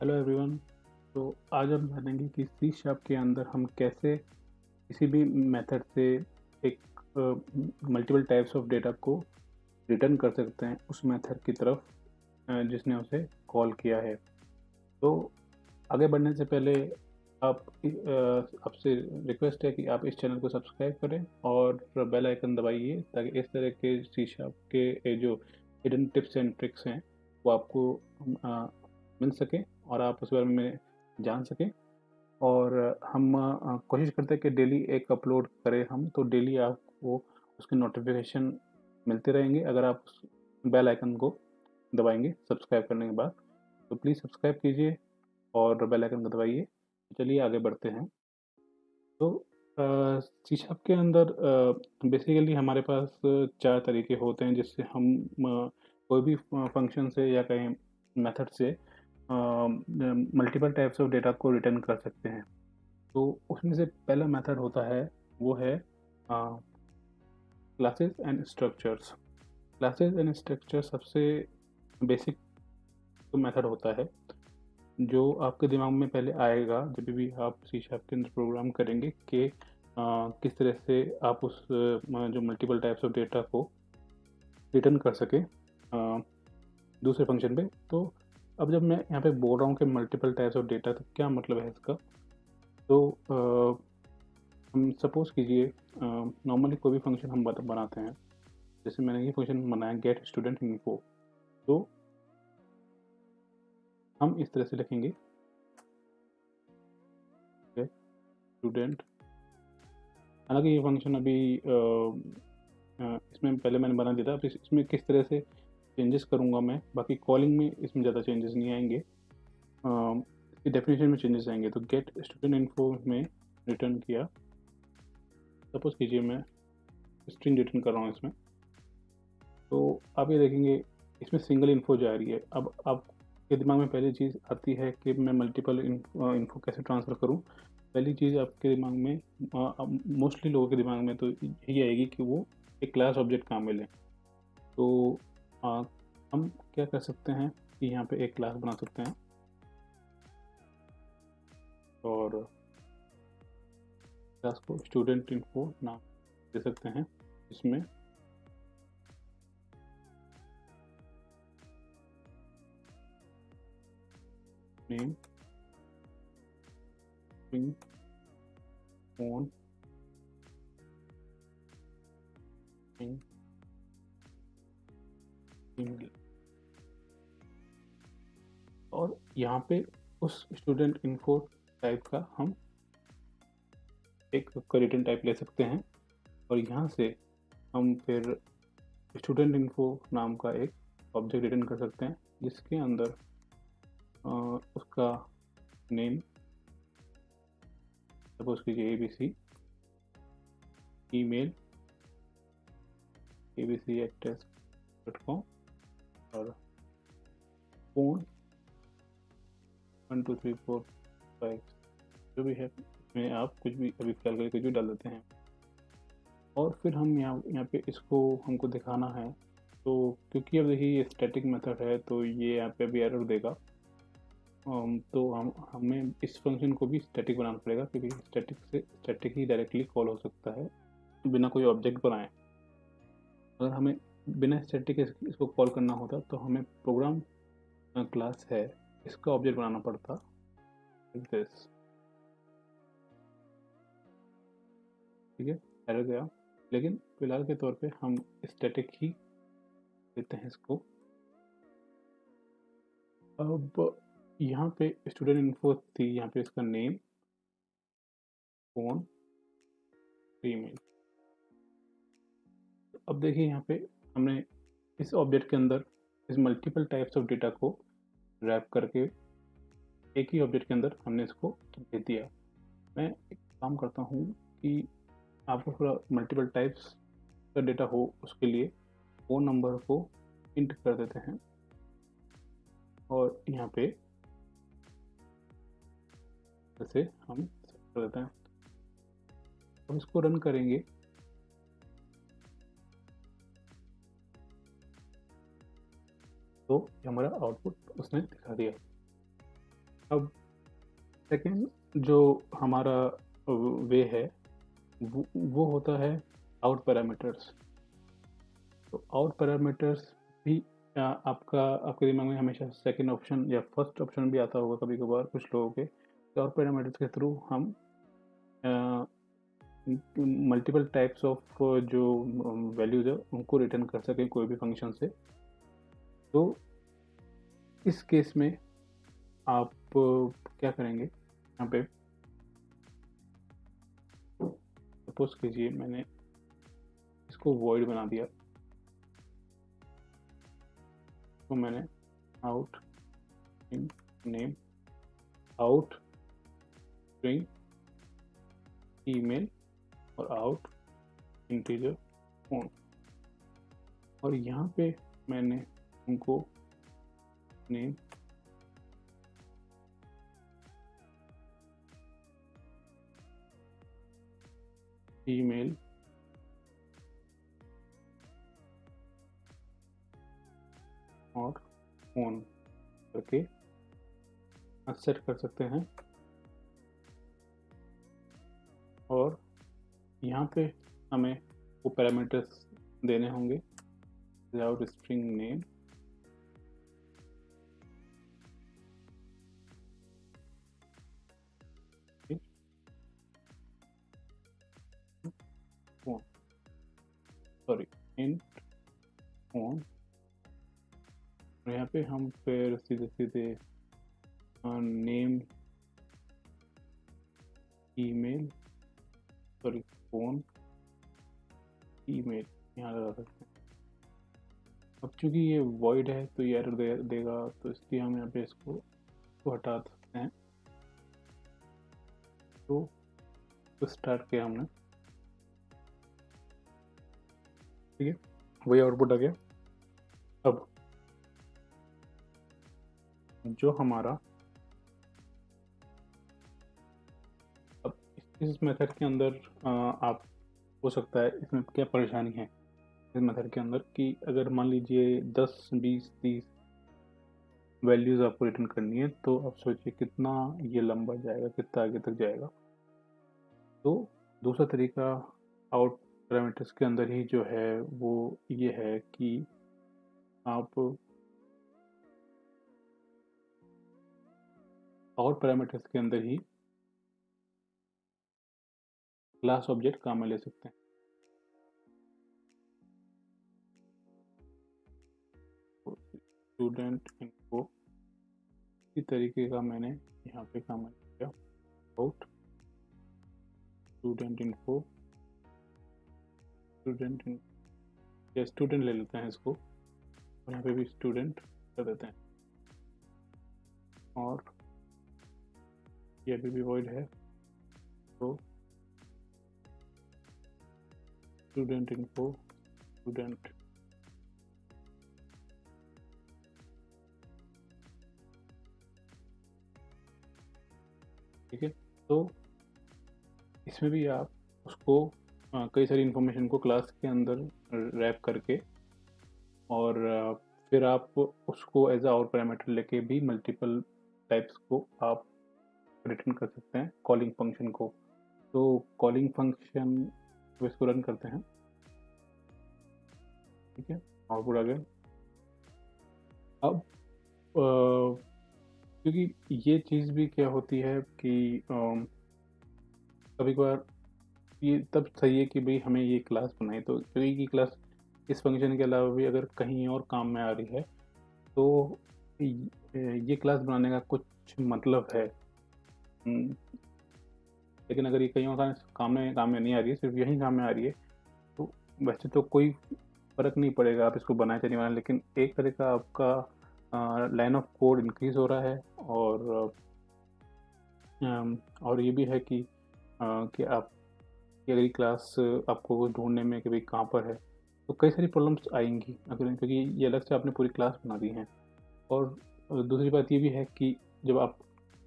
Hello everyone. तो आज हम जानेंगे कि सी शार्प के अंदर हम कैसे किसी भी मेथड से एक मल्टीपल टाइप्स ऑफ डेटा को रिटर्न कर सकते हैं उस मेथड की तरफ जिसने उसे कॉल किया है। तो आगे बढ़ने से पहले आपसे रिक्वेस्ट है कि आप इस चैनल को सब्सक्राइब करें और बेल आइकन दबाइए ताकि इस तरह के सी शार्प के जो हिडन टिप्स एंड ट्रिक्स हैं वो आपको मिल सके और आप उस बारे में जान सकें। और हम कोशिश करते हैं कि डेली एक अपलोड करें हम, तो डेली आपको उसके नोटिफिकेशन मिलते रहेंगे अगर आप उस बेल आइकन को दबाएंगे सब्सक्राइब करने के बाद। तो प्लीज़ सब्सक्राइब कीजिए और बेल आइकन को दबाइए। चलिए आगे बढ़ते हैं। तो सी शार्प के अंदर बेसिकली हमारे पास चार तरीके होते हैं जिससे हम कोई भी फंक्शन से या कहीं मेथड से मल्टीपल टाइप्स ऑफ डेटा को रिटर्न कर सकते हैं। तो उसमें से पहला मेथड होता है वो है classes and structures. Classes and structure सबसे बेसिक मेथड होता है जो आपके दिमाग में पहले आएगा जब भी आप सी शार्प के अंदर प्रोग्राम करेंगे कि किस तरह से आप उस जो मल्टीपल टाइप्स ऑफ डेटा को रिटर्न कर सके दूसरे फंक्शन पे। तो अब जब मैं यहाँ पे बोल रहा हूँ कि मल्टीपल टाइप्स ऑफ डेटा, तो क्या मतलब है इसका? तो हम सपोज कीजिए नॉर्मली कोई भी फंक्शन हम बनाते हैं। जैसे मैंने ये फंक्शन बनाया गेट स्टूडेंट इन्फो। तो हम इस तरह से लिखेंगे गेट स्टूडेंट। हालांकि ये फंक्शन अभी इसमें पहले मैंने बना दिया था। अब इसमें किस तरह से चेंजेस करूँगा मैं, बाकी कॉलिंग में इसमें ज़्यादा चेंजेस नहीं आएंगे। इसकी डेफिनेशन में चेंजेस आएंगे। तो गेट स्टूडेंट इन्फो में रिटर्न किया, सपोज कीजिए मैं स्ट्रिंग रिटर्न कर रहा हूँ इसमें। तो आप ये देखेंगे इसमें सिंगल इन्फो जा रही है। अब आपके दिमाग में पहली चीज़ आती है कि मैं मल्टीपल इन्फो कैसे ट्रांसफ़र करूँ। पहली चीज़ आपके दिमाग में, मोस्टली लोगों के दिमाग में तो यही आएगी कि वो एक क्लास ऑब्जेक्ट कहाँ मिले। तो आ, हम क्या कर सकते हैं कि यहाँ पे एक क्लास बना सकते हैं और क्लास को स्टूडेंट इन्फो नाम दे सकते हैं, इसमें नेम, स्ट्रिंग, फोन, ईमेल। और यहाँ पे उस स्टूडेंट इन्फो टाइप का हम एक रिटर्न टाइप ले सकते हैं और यहाँ से हम फिर स्टूडेंट इन्फो नाम का एक ऑब्जेक्ट रिटर्न कर सकते हैं जिसके अंदर उसका नेम, सपोज कीजिए ABC, ईमेल abc@test.com और फ़ोन 1 2 3 4 5 जो भी है इसमें आप कुछ भी अभी फ़िलहाल करके कुछ भी डाल देते हैं। और फिर हम यहाँ पे इसको हमको दिखाना है। तो क्योंकि अब देखिए ये स्टैटिक मेथड है तो ये यहाँ पे अभी एरर देगा। तो हमें इस फंक्शन को भी स्टैटिक बनाना पड़ेगा क्योंकि स्टैटिक ही डायरेक्टली कॉल हो सकता है बिना कोई ऑब्जेक्ट बनाए। अगर हमें बिना स्टैटिक इसको कॉल करना होता तो हमें प्रोग्राम क्लास है इसका ऑब्जेक्ट बनाना पड़ता, लाइक दिस। ठीक है, एरर गया। लेकिन फिलहाल के तौर पे हम स्टैटिक ही देते हैं इसको। अब यहाँ पे स्टूडेंट इन्फो थी, यहाँ पे इसका नेम, फ़ोन, ईमेल। अब देखिए यहाँ पे हमने इस ऑब्जेक्ट के अंदर इस मल्टीपल टाइप्स ऑफ डेटा को रैप करके एक ही ऑब्जेक्ट के अंदर हमने इसको दे दिया। मैं एक काम करता हूँ कि आपको थोड़ा मल्टीपल टाइप्स का डेटा हो उसके लिए फ़ोन नंबर को इंट कर देते हैं और यहाँ पे जैसे हम कर देते हैं। अब इसको रन करेंगे तो हमारा आउटपुट उसने दिखा दिया। अब सेकेंड जो हमारा वे है वो होता है आउट पैरामीटर्स। तो आउट पैरामीटर्स भी आपके दिमाग में हमेशा सेकंड ऑप्शन या फर्स्ट ऑप्शन भी आता होगा कभी कभार कुछ लोगों के। तो आउट पैरामीटर्स के थ्रू हम मल्टीपल टाइप्स ऑफ जो वैल्यूज है उनको रिटर्न कर सकें कोई भी फंक्शन से। तो इस केस में आप क्या करेंगे, यहाँ पे सपोज कीजिए मैंने इसको वॉइड बना दिया, तो मैंने out in name out string email और आउट इंटीजर फोन, और यहाँ पे मैंने उनको नेम ईमेल और फोन करके सेट कर सकते हैं। और यहाँ पे हमें वो पैरामीटर्स देने होंगे, without string name phone, sorry int phone. और यहाँ पे हम फिर सीधे सीधे name email sorry phone email यहाँ लगा सकते हैं। अब चूंकि ये वॉइड है तो ये एरर देगा, तो इसलिए हम यहाँ पे इसको हटा सकते हैं। तो स्टार्ट किया हमने, ठीक है, वही आउटपुट आ गया। अब जो हमारा अब इस मेथड के अंदर आप हो सकता है इसमें क्या परेशानी है इस मेथड के अंदर कि अगर मान लीजिए 10 20 30 वैल्यूज आपको रिटर्न करनी है, तो आप सोचिए कितना ये लंबा जाएगा, कितना आगे तक जाएगा। तो दूसरा तरीका आउट पैरामीटर्स के अंदर ही जो है वो ये है कि आप आउट पैरामीटर्स के अंदर ही क्लास ऑब्जेक्ट काम में ले सकते हैं। स्टूडेंट इनको इसी तरीके का मैंने यहाँ पे काम किया, आउट स्टूडेंट इनको स्टूडेंट ले लेते हैं इसको, और यहाँ पे भी स्टूडेंट कर देते हैं। और ये अभी भी वॉइड है, तो स्टूडेंट इनको स्टूडेंट ठीक है। तो इसमें भी आप उसको कई सारी इंफॉर्मेशन को क्लास के अंदर रैप करके और फिर आप उसको एज अ आउट पैरामीटर लेके भी मल्टीपल टाइप्स को आप रिटर्न कर सकते हैं कॉलिंग फंक्शन को। तो कॉलिंग फंक्शन को इसको रन करते हैं, ठीक है, आउटपुट आ गया। अब क्योंकि ये चीज़ भी क्या होती है कि कभी कभार ये तब सही है कि भाई हमें ये क्लास बनाई, तो क्योंकि की क्लास इस फंक्शन के अलावा भी अगर कहीं और काम में आ रही है तो ये क्लास बनाने का कुछ मतलब है। लेकिन अगर ये कहीं और काम में नहीं आ रही है, सिर्फ यही काम में आ रही है, तो वैसे तो कोई फ़र्क नहीं पड़ेगा आप इसको बनाए चलिए बनाए, लेकिन एक तरह का आपका लाइन ऑफ कोड इंक्रीज हो रहा है। और ये भी है कि आप अगर क्लास आपको ढूंढने में कि भाई कहाँ पर है, तो कई सारी प्रॉब्लम्स आएंगी अगर, क्योंकि ये अलग से आपने पूरी क्लास बना दी है। और दूसरी बात ये भी है कि जब आप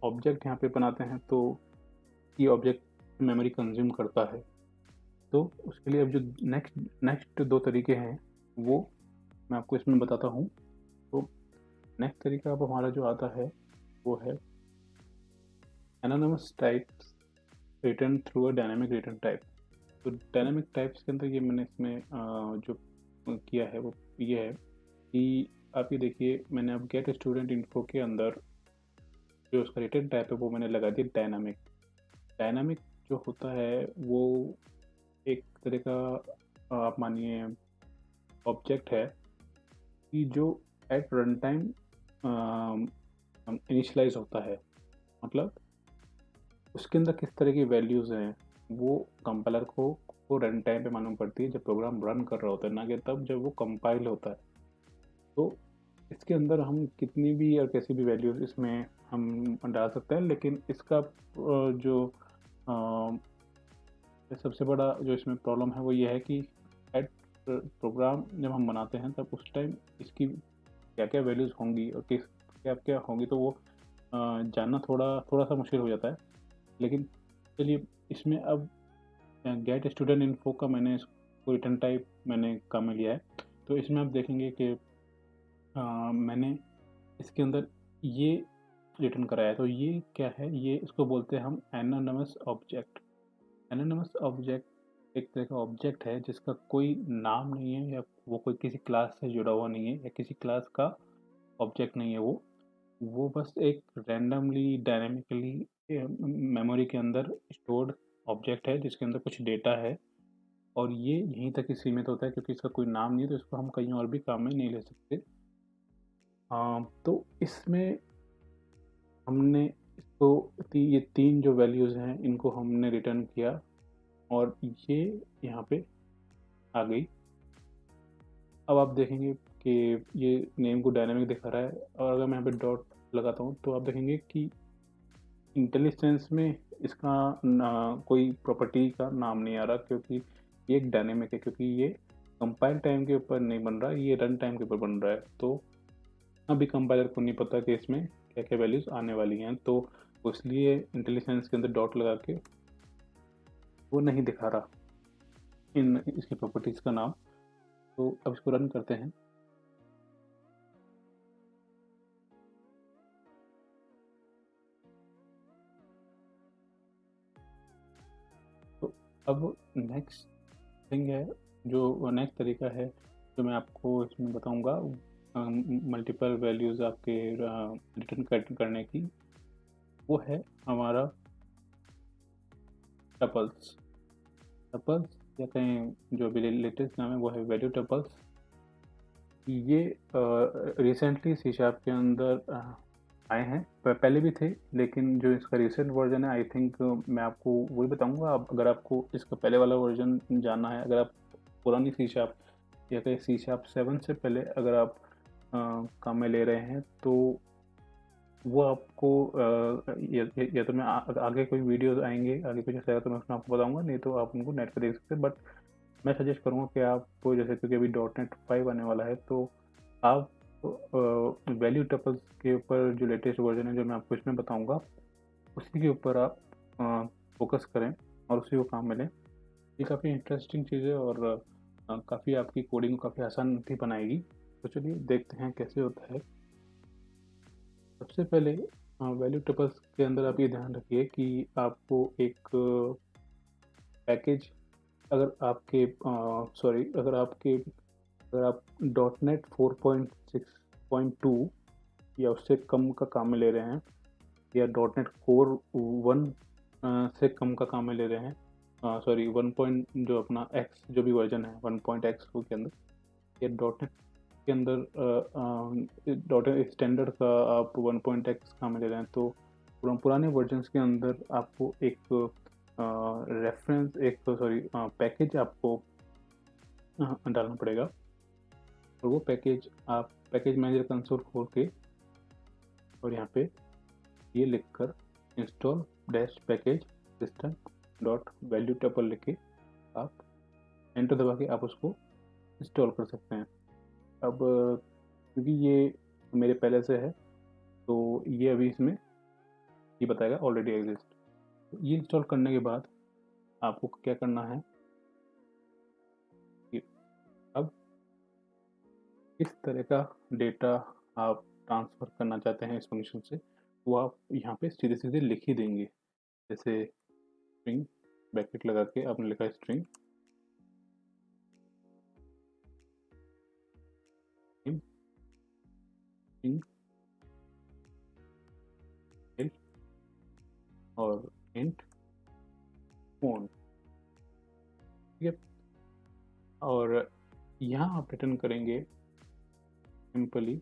ऑब्जेक्ट यहाँ पे बनाते हैं तो ये ऑब्जेक्ट मेमोरी कंज्यूम करता है। तो उसके लिए अब जो नेक्स्ट दो तरीके हैं वो मैं आपको इसमें बताता हूँ। तो नेक्स्ट तरीका अब हमारा जो आता है वो है anonymous types return through a dynamic return type. तो डायनामिक टाइप्स के अंदर ये मैंने इसमें जो किया है वो ये है कि आप ये देखिए, मैंने अब गेट स्टूडेंट इन्फो के अंदर जो उसका रिटर्न टाइप है वो मैंने लगा दिया डायनामिक। डायनामिक जो होता है वो एक तरह का आप मानिए ऑब्जेक्ट है कि जो एट रन टाइम इनिशलाइज होता है। मतलब उसके अंदर किस तरह की वैल्यूज़ हैं वो कंपाइलर को रन टाइम पे मालूम पड़ती है, जब प्रोग्राम रन कर रहा होता है, ना कि तब जब वो कंपाइल होता है। तो इसके अंदर हम कितनी भी और कैसी भी वैल्यूज़ इसमें हम डाल सकते हैं, लेकिन इसका जो सबसे बड़ा जो इसमें प्रॉब्लम है वो ये है कि एट प्रोग्राम जब हम बनाते हैं तब उस टाइम इसकी क्या क्या वैल्यूज़ होंगी और किस क्या क्या होंगी, तो वो जानना थोड़ा थोड़ा सा मुश्किल हो जाता है। लेकिन चलिए, इसमें अब गेट स्टूडेंट इन्फो का मैंने इसको रिटर्न टाइप मैंने काम में लिया है। तो इसमें आप देखेंगे कि मैंने इसके अंदर ये रिटर्न कराया है। तो ये क्या है, ये इसको बोलते हैं हम एनोनिमस ऑब्जेक्ट। एनोनिमस ऑब्जेक्ट एक तरह का ऑब्जेक्ट है जिसका कोई नाम नहीं है, या वो कोई किसी क्लास से जुड़ा हुआ नहीं है, या किसी क्लास का ऑब्जेक्ट नहीं है। वो बस एक रैंडमली डायनामिकली मेमोरी के अंदर स्टोर्ड ऑब्जेक्ट है जिसके अंदर कुछ डेटा है, और ये यहीं तक ही सीमित होता है क्योंकि इसका कोई नाम नहीं है, तो इसको हम कहीं और भी काम में नहीं ले सकते। तो इसमें हमने इसको ये तीन जो वैल्यूज़ हैं इनको हमने रिटर्न किया, और ये यहाँ पे आ गई। अब आप देखेंगे कि ये नेम को डायनामिक दिखा रहा है, और अगर मैं यहाँ पे डॉट लगाता हूँ तो आप देखेंगे कि इंटेलिजेंस में इसका कोई प्रॉपर्टी का नाम नहीं आ रहा, क्योंकि ये एक डायनेमिक है, क्योंकि ये कंपाइल टाइम के ऊपर नहीं बन रहा, ये रन टाइम के ऊपर बन रहा है। तो अभी कंपाइलर को नहीं पता कि इसमें क्या क्या वैल्यूज़ आने वाली हैं, तो इसलिए इंटेलिजेंस के अंदर डॉट लगा के वो नहीं दिखा रहा इन इसकी प्रॉपर्टीज़ का नाम। तो अब इसको रन करते हैं। तो अब नेक्स्ट थिंग है, जो नेक्स्ट तरीका है जो मैं आपको इसमें बताऊंगा, मल्टीपल वैल्यूज़ आपके रिटर्न करने की, वो है हमारा टपल्स। टपल्स या कहीं जो अभी लेटेस्ट नाम है वो है वैल्यू टपल्स। ये रिसेंटली सी शार्प के अंदर आए हैं, पहले भी थे, लेकिन जो इसका रिसेंट वर्जन है, आई थिंक मैं आपको वही बताऊंगा। अगर आपको इसका पहले वाला वर्जन जानना है, अगर आप पुरानी सी शार्प या कहीं सी शार्प 7 से पहले अगर आप काम में ले रहे हैं, तो वो आपको या तो मैं आगे कोई वीडियोस आएंगे, आगे कुछ ऐसा आएगा तो मैं उसमें आपको बताऊंगा, नहीं तो आप उनको नेट पे देख सकते हैं। बट मैं सजेस्ट करूंगा कि आप, जैसे क्योंकि अभी .NET 5 आने वाला है, तो आप वैल्यू टपल्स के ऊपर जो लेटेस्ट वर्जन है जो मैं आपको इसमें बताऊंगा, उसी के ऊपर आप फोकस करें और उसी को काम में लें। ये काफ़ी इंटरेस्टिंग चीज़ है, और काफ़ी आपकी कोडिंग को काफ़ी आसान भी बनाएगी। तो चलिए देखते हैं कैसे होता है। सबसे पहले वैल्यू टपल्स के अंदर आप ये ध्यान रखिए कि आपको एक पैकेज, अगर आपके सॉरी अगर आप .NET 4.6.2 या उससे कम का काम में ले रहे हैं, या .NET Core 1 से कम का काम में ले रहे हैं, सॉरी 1 पॉइंट जो अपना एक्स जो भी वर्जन है 1.x के अंदर, या .NET के अंदर .NET स्टैंडर्ड का आप 1.x काम में ले रहे हैं, तो पुराने वर्जन्स के अंदर आपको एक रेफरेंस एक सॉरी पैकेज आपको डालना पड़ेगा। और वो पैकेज आप पैकेज मैनेजर कंसोल खोल के, और यहाँ पे ये लिखकर install dash package system dot value tuple लिख के आप एंटर दबा के आप उसको इंस्टॉल कर सकते हैं। अब क्योंकि ये मेरे पहले से है, तो ये अभी इसमें ये बताएगा ऑलरेडी एग्जिस्ट। तो ये इंस्टॉल करने के बाद आपको क्या करना है कि अब इस तरह का डेटा आप ट्रांसफ़र करना चाहते हैं इस फंक्शन से, वो आप यहाँ पे सीधे-सीधे लिख ही देंगे। जैसे स्ट्रिंग ब्रैकेट लगा के आपने लिखा स्ट्रिंग नेम स्ट्रिंग मेल और इंट फ़ोन, ठीक है? और यहाँ आप रिटर्न करेंगे सिंपली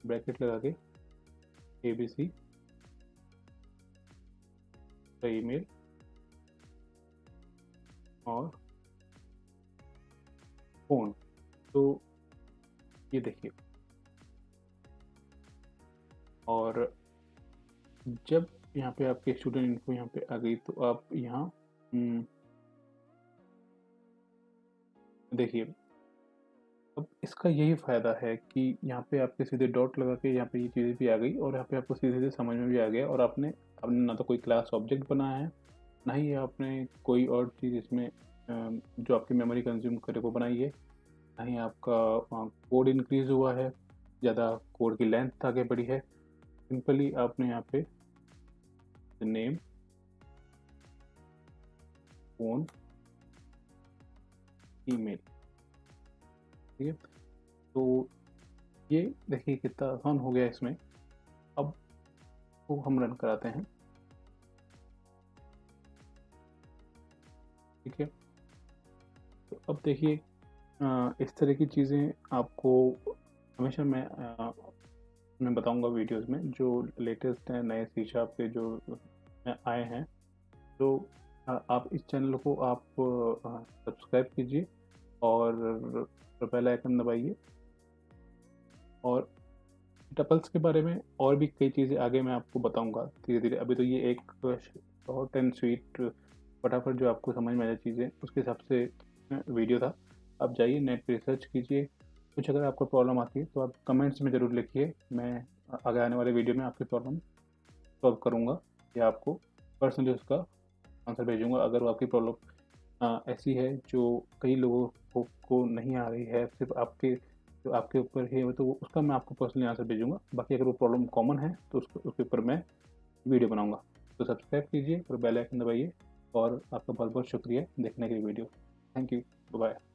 ब्रैकेट लगा के एबीसी का ईमेल और फ़ोन। तो ये देखिए, और जब यहाँ पे आपके स्टूडेंट इन्फो यहाँ पे आ गई तो आप यहाँ देखिए, अब इसका यही फ़ायदा है कि यहाँ पे आपके सीधे डॉट लगा के यहाँ पे ये चीज़ें भी आ गई और यहाँ पे आपको सीधे-सीधे समझ में भी आ गया, और आपने आपने ना तो कोई क्लास ऑब्जेक्ट बनाया है, ना ही आपने कोई और चीज़ इसमें जो आपकी मेमोरी कंज़्यूम करे वो बनाई है, ना ही आपका कोड इंक्रीज़ हुआ है, ज़्यादा कोड की लेंथ आगे बढ़ी है। सिंपली आपने यहाँ पे नेम, फ़ोन, ईमेल, ठीक है? तो ये देखिए कितना आसान हो गया इसमें। अब वो हम रन कराते हैं, ठीक है? तो अब देखिए इस तरह की चीज़ें आपको हमेशा मैं बताऊंगा वीडियोस में जो लेटेस्ट हैं, नए सी शार्प के जो आए हैं। तो आप इस चैनल को आप सब्सक्राइब कीजिए और बेल आइकन दबाइए, और टपल्स के बारे में और भी कई चीज़ें आगे मैं आपको बताऊंगा धीरे-धीरे। अभी तो ये एक शॉर्ट एंड स्वीट फटाफट जो आपको समझ में आ जाए चीज़ें, उसके हिसाब से वीडियो था। आप जाइए नेट पे रिसर्च कीजिए, कुछ अगर आपको प्रॉब्लम आती है तो आप कमेंट्स में ज़रूर लिखिए। मैं आगे आने वाले वीडियो में आपकी प्रॉब्लम सॉल्व करूँगा या आपको पर्सनली उसका आंसर भेजूँगा। अगर वो आपकी प्रॉब्लम ऐसी है जो कई लोगों को नहीं आ रही है, सिर्फ़ आपके ऊपर ही है, तो उसका मैं आपको पर्सनली आंसर भेजूँगा। बाकी अगर वो प्रॉब्लम कॉमन है तो उसके ऊपर मैं वीडियो बनाऊँगा। तो सब्सक्राइब कीजिए और बेल आइकन दबाइए, और आपका बहुत-बहुत शुक्रिया देखने के लिए वीडियो। Thank you. बाय-बाय।